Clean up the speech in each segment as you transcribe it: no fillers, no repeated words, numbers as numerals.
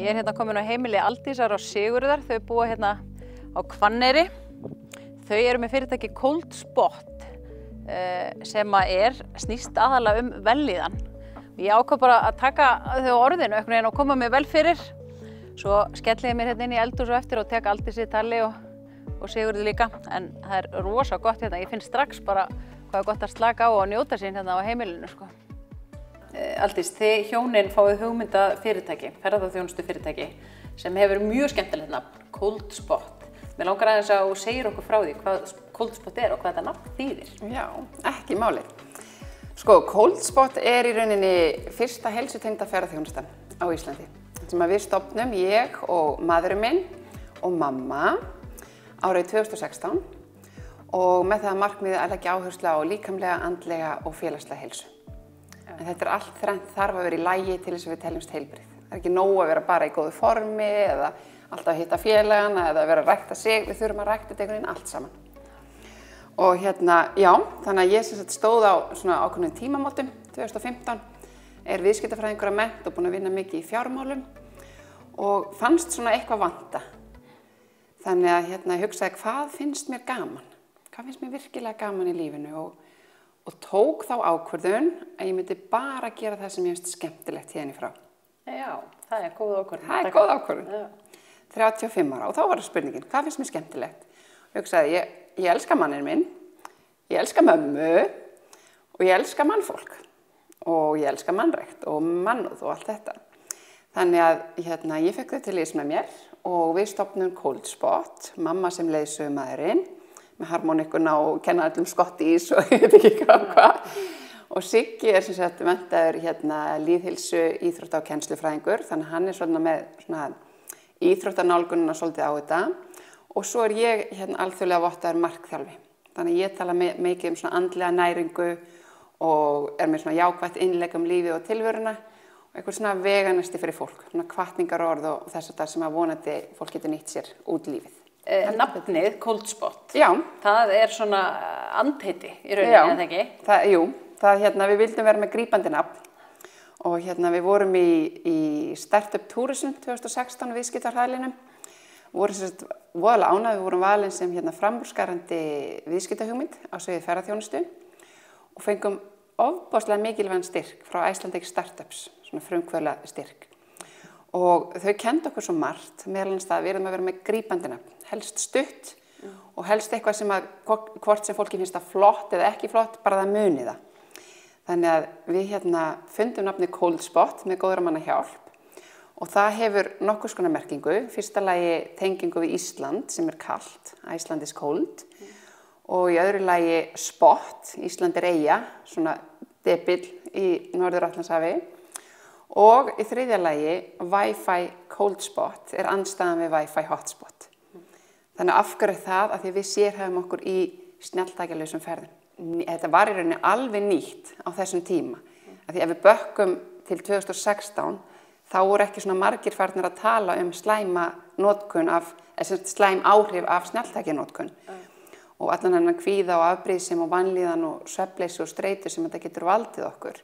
Ég hérna komin á heimili Aldísar og Sigurðar, þau búa hérna á Hvanneyri. Þau eru með fyrirtæki Cold Spot sem snýst aðalega vellíðan. Ég ákvað bara að taka þau á orðinu einhvern veginn og koma mér vel fyrir. Svo skelli ég mér hérna inn í eldhús og eftir og tek Aldísi í tali og Sigurði líka. En það rosa gott hérna, ég finn strax bara hvað gott að slaka á og njóta sín hérna á heimilinu sko. Aldís, þið hjónin fáið hugmynda fyrirtæki, ferðaþjónustu fyrirtæki sem hefur mjög skemmtilegt nafn, Cold Spot. Mér langar aðeins að þú segir okkur frá því hvað Cold Spot og hvað þetta nafn þýðir. Já, ekki málið. Sko, Cold Spot í rauninni fyrsta heilsutengda ferðaþjónustan á Íslandi sem við stofnum, ég og maðurinn minn og mamma árið 2016 og með það markmiðið að leggja áherslu á líkamlega, andlega og félagslega heilsu. En þetta allt þrennt þarf að vera í lagi til þess að við teljumst heilbrigð. Það ekki nóg að vera bara í góðu formi eða alltaf að hitta félagana eða vera að rækta sig. Við þurfum að rækta þetta einhvern veginn allt saman. Og já, þannig að ég stóð á svona ákveðnum tímamótum 2015, viðskiptafræðingur að mennt og búin að vinna mikið í fjármálum og fannst svona eitthvað vanta. Þannig að ég hugsaði hvað finnst mér gaman? Hvað finnst mér virkilega gaman í lífinu? Og tók þá ákvörðun að ég myndi bara gera það sem ég finnst skemmtilegt hérna í frá. Já, það góð ákvörðun. Það góð ákvörðun. 35 ára og þá var spurningin, hvað finnst mér skemmtilegt? Og ég hugsaði, ég elska manninn minn, ég elska mömmu og ég elska mannfólk og ég elska mannrækt og mannúð og allt þetta. Þannig að ég fekk þau til liðs með mér og við stofnum Cold Spot, mamma sem leiðsögumaðurinn, með harmonikuna og kenna öllum skottís og ég veit ekki hvað. Og Siggi sem sagt menntaður lýðheilsu, íþrótta- og kennslufræðingur, þannig að hann svona með svona íþróttanálgunina svolítið á þetta. Og svo ég alþjóðlega vottaður markþjálfi. Þannig að ég tala mikið svona andlega næringu og með svona jákvætt innlegg lífið og tilveruna og eitthvað svona veganesti fyrir fólk, svona hvatningarorð og þess að sem að vonandi fólk getur nýtt sér út lífið. Nafnið Cold Spot, já. Það svona andheiti í rauninni, eða ekki? Jú, við vildum vera með grípandi nafn og við vorum í Startup Tourism 2016 viðskiptahraðlinum. Við vorum voðalega ánægð, við vorum valin sem framúrskarandi viðskiptahugmynd á sviði ferðaþjónustu og fengum ofboðslega mikilvægan styrk frá Icelandic Startups, svona frumkvöðla styrk. Og þau kenndu okkur svo margt, meðal annars það að við erum að vera með grípandi nafn, helst stutt og helst eitthvað sem hvort sem fólki finnst það flott eða ekki flott, bara það muni það. Þannig að við fundum nafnið Cold Spot með góðra manna hjálp og það hefur nokkurs konar merkingu. Fyrsta lagi tengingu við Ísland sem kalt, Iceland is cold og í öðru lagi spot, Ísland eyja, svona depill í Norður-Atlantshafi. Og í þriðja lagi, Wi-Fi Cold Spot andstæðan við Wi-Fi Hotspot. Þannig af hverju það að því við sérhæfum okkur í snjalltækjalausum ferðum. Þetta var í rauninni alveg nýtt á þessum tíma. Af því ef við bökkum til 2016, þá voru ekki svona margir farnir að tala slæma áhrif af snjalltækjanotkun. Og allan hennan kvíða og afbrýðisemi og vanlíðan og svefnleysi og streitu sem þetta getur valdið okkur.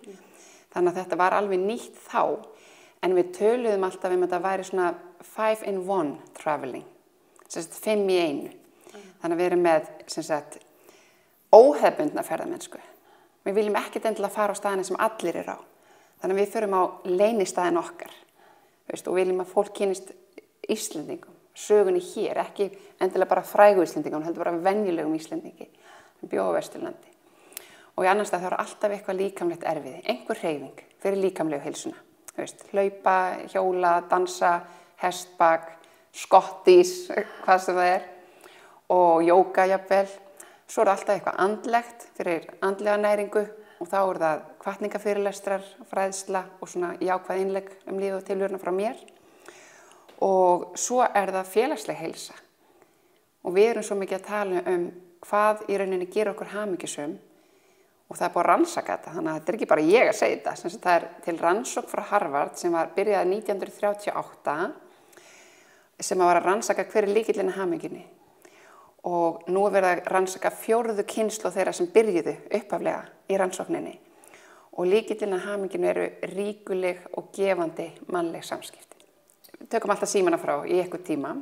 Þannig að þetta var alveg nýtt þá, en við töluðum alltaf að þetta væri svona 5-in-1 traveling, 5 í 1. Þannig að við erum með óhefðbundna ferðamennsku. Við viljum ekkert endilega fara á staðina sem allir á. Þannig að við förum á leynistaðin okkar og viljum að fólk kynnist Íslendingum, sögunni hér, ekki endilega bara frægu Íslendingum, heldur bara venjulegum Íslendingi sem bjó á Vesturlandi. Og í annars stað þá alltaf eitthvað líkamlegt erfiði, einhver hreyfing fyrir líkamlegu heilsuna. Hlaupa, hjóla, dansa, hestbak, skottís, hvað sem það og jóga jafnvel. Svo alltaf eitthvað andlegt fyrir andlega næringu og þá það hvatningarfyrirlestrar, fræðsla og svona jákvæð innlegg lífið og tilveruna frá mér. Og svo það félagsleg heilsa. Og við erum svo mikið að tala hvað í rauninni gerir okkur hamingjusöm. Og það búið að rannsaka þetta, þannig að þetta ekki bara ég að segja þetta. Það til rannsókn frá Harvard sem byrjaði 1938 sem var að rannsaka hver lykillinn að hamingjunni. Og nú verið að rannsaka 4. kynslóð þeirra sem byrjuðu upphaflega í rannsókninni. Og lykillinn að hamingjunni eru ríkuleg og gefandi mannleg samskipti. tökum alltaf símana frá í eitthvað tíma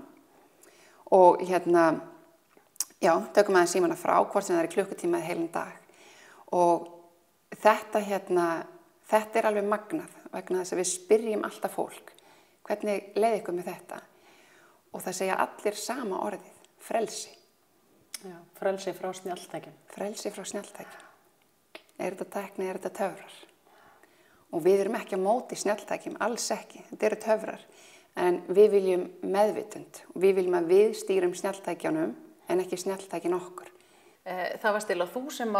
og já, tökum aðeins símana frá, hvort sem það er í klukkutíma eða heilan dag og þetta þetta er alveg magnað vegna þess að við spyrjum alltaf fólk hvernig leið ykkur með þetta og það segja allir sama orðið, frelsi. Já, frelsi frá snjalltækjum. Frelsi frá snjalltækjum. Er þetta tækni, er þetta töfrar? Og við erum ekki á móti snjalltækjum, alls ekki, þetta eru töfrar. En við viljum meðvitund og við viljum að við stýrum snjalltækjunum en ekki snjalltækin okkur. Það var stila þú sem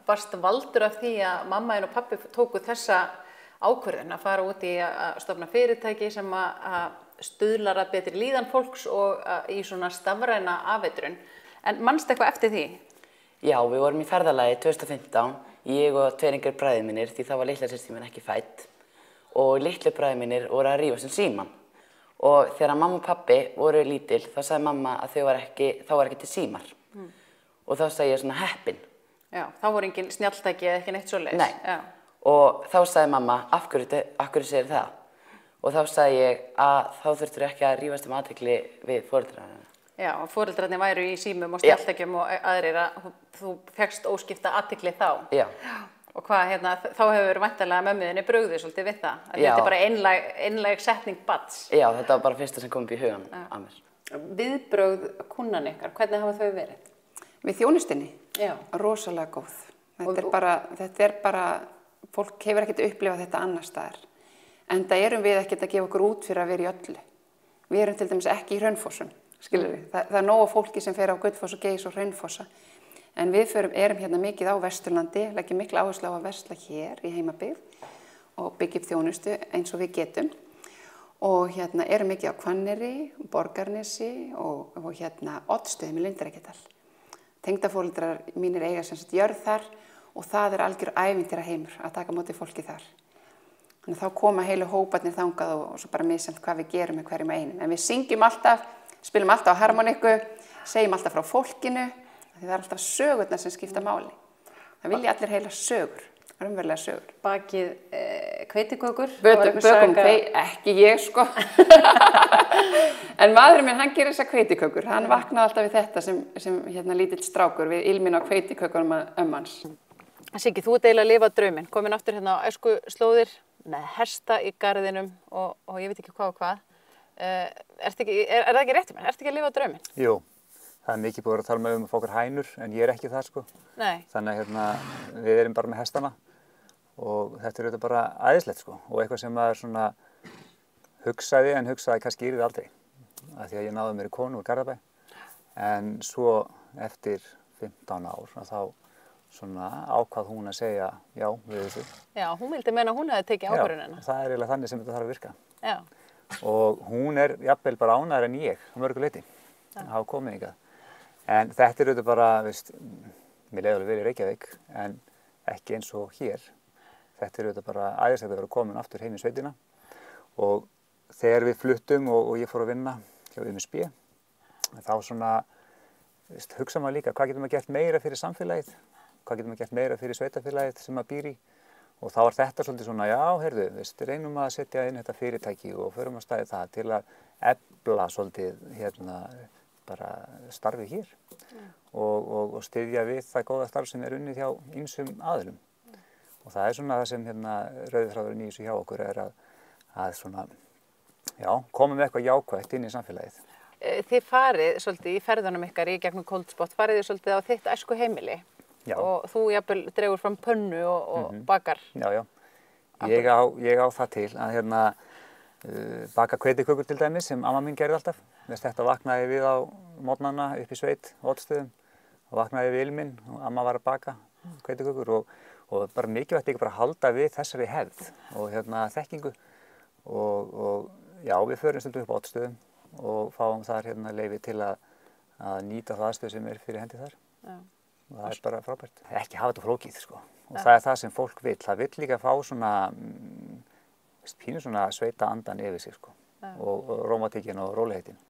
varst valdur af því að mamma og pappi tóku þessa ákvörðun að fara út í að stofna fyrirtæki sem að stuðlar að betri líðan fólks og í svona stafræna afeitrun. En manstu eitthvað eftir því? Já, við vorum í ferðalagi 2015, ég og tveir yngri bræður mínir, því þá var litla systir mín ekki fædd. Og litlu bræður mínir voru að rífast símann. Og þegar mamma og pappi voru lítil, þá sagði mamma að þá var ekki til símar. Og þá sagði ég svona heppin. Já, þá voru engin snjalltæki eða ekki neitt svoleiðis. Nei. Já. Og þá sagði mamma, af hverju segir það? Og þá sagði ég að þá þurftur ekki að rífast athygli við foreldrana. Já, og foreldrarnir væru í símum og snjalltækjum og aðrir að þú fékkst óskipta athygli þá. Já. Og hvað, þá hefur væntanlega mömmuðinni brugðið svolítið við það. Að þetta er bara einlæg setning barns. Já, þetta var bara fyrsta sem kom upp í hugan á mér. Viðbrögð kunnan ykkar, hvernig hafa þau verið? Við þjónustunni? Já. Rosalega góð. Þetta er bara, fólk hefur ekkert upplifað þetta annars staðar. Enda erum við ekkert að gefa okkur út fyrir að vera í öllu. Við erum til dæmis ekki í Hraunfossum, skilur við. Það er nóg af fólki sem fer á Gullfoss og Geysis og Hraunfossa. En við erum hérna mikið á Vesturlandi, leggjum mikla áherslu á að versla hér í heimabyggð og byggja upp þjónustu eins og við getum. Og erum mikið á Hvanneyri, Borgarnesi og Oddsstöðum í Lundarækjardal. Tengdaforeldrar mínir eiga sem sagt jörð þar og það er algjör ævintýraheimur að taka á móti fólki þar. Þannig að þá koma heilu hóparnir þangað og svo bara misjafnt hvað við gerum með hverjum einum. En við syngjum alltaf, spilum alltaf á harmoniku, segjum alltaf frá fólkinu, því það er alltaf sögurnar sem skipta máli. Það vilja allir heila sögur, raunverulega sögur. Bakið hveitikökur? Bökum ekki ég sko. En maðurinn minn, hann gerir þessar hveitikökur. Hann vaknaði alltaf við þetta sem lítill strákur við ilminn á hveitikökunum hans. Siggi, þú ert eiginlega að lifa drauminn, komin aftur á æsku slóðir með hesta í garðinum og ég veit ekki hvað og hvað. Er það ekki rétt mér? Ertu ekki að lifa drauminn? Jú, það er mikið búið að tala með að fá okkur hænur, en ég er ekki það sko. Nei. Þannig að við erum bara með hestana og þetta er auðvitað bara æðislegt sko. Og eitthvað sem maður svona hugsaði, en hugsaði kannski yrði aldrei. Af því að ég náði mér í konu úr Garðabæ. En svo eftir 15 ár, þá svona ákvað hún að segja já við þessu. Já, hún vildi meina að hún hefði tekið ákvörðunina. Já, það er eiginlega þannig sem þetta þarf að virka. Já. Og hún er jafnvel bara ánægðari en ég, mörgu leyti, að hafa komið hingað. En þetta er auðvitað bara, mér leiði alveg verið í Reykjavík, en ekki eins og hér. Þetta er auðvitað bara æðislegt að vera komin aftur heim í sveitina. Og þegar við fluttum og ég fór að vinna hjá MSB, þá svona, hugsa maður líka, hvað getur maður gert meira fyrir samfélagið? Hvað getur maður gert meira fyrir sveitafélagið sem maður býr í? Og þá var þetta svolítið svona, já, heyrðu, reynum að setja inn þetta fyrirtæki og förum að stæði það til að efla svolítið bara starfið hér og styðja við það góða starf sem er unnið hjá ýmsum aðilum. Og það er svona það sem rauði þráðurinn í þessu hjá okkur er að svona, já, koma með eitthvað jákvætt inn í samfélagið. Þið farið svolítið í ferðunum ykkar í gegnum Cold Spot, farið þið svolítið á þitt æsku heimili. Já. Og þú jafnvel dregur fram pönnu og bakar. Já, já. Ég á það til að baka hveitikökur til dæmis sem amma mín gerði alltaf. Þetta vaknaði við á morgnana upp í sveit, Oddsstöðum. Og vaknaði við ilminn og amma var að baka hveitikökur og bara mikilvægt ekki bara halda við þessari hefð og þekkingu. Og já, við förum stundum upp á Oddsstöðum og fáum þar leyfi til að nýta það aðstöðu sem er fyrir hendi þar. Já. Og það er bara frábært. Ekki hafa þetta flókið sko. Og það er það sem fólk vill. Það vill líka fá svona, pínu svona sveita andan yfir sig sko. Og rómantíkin og rólegheitin.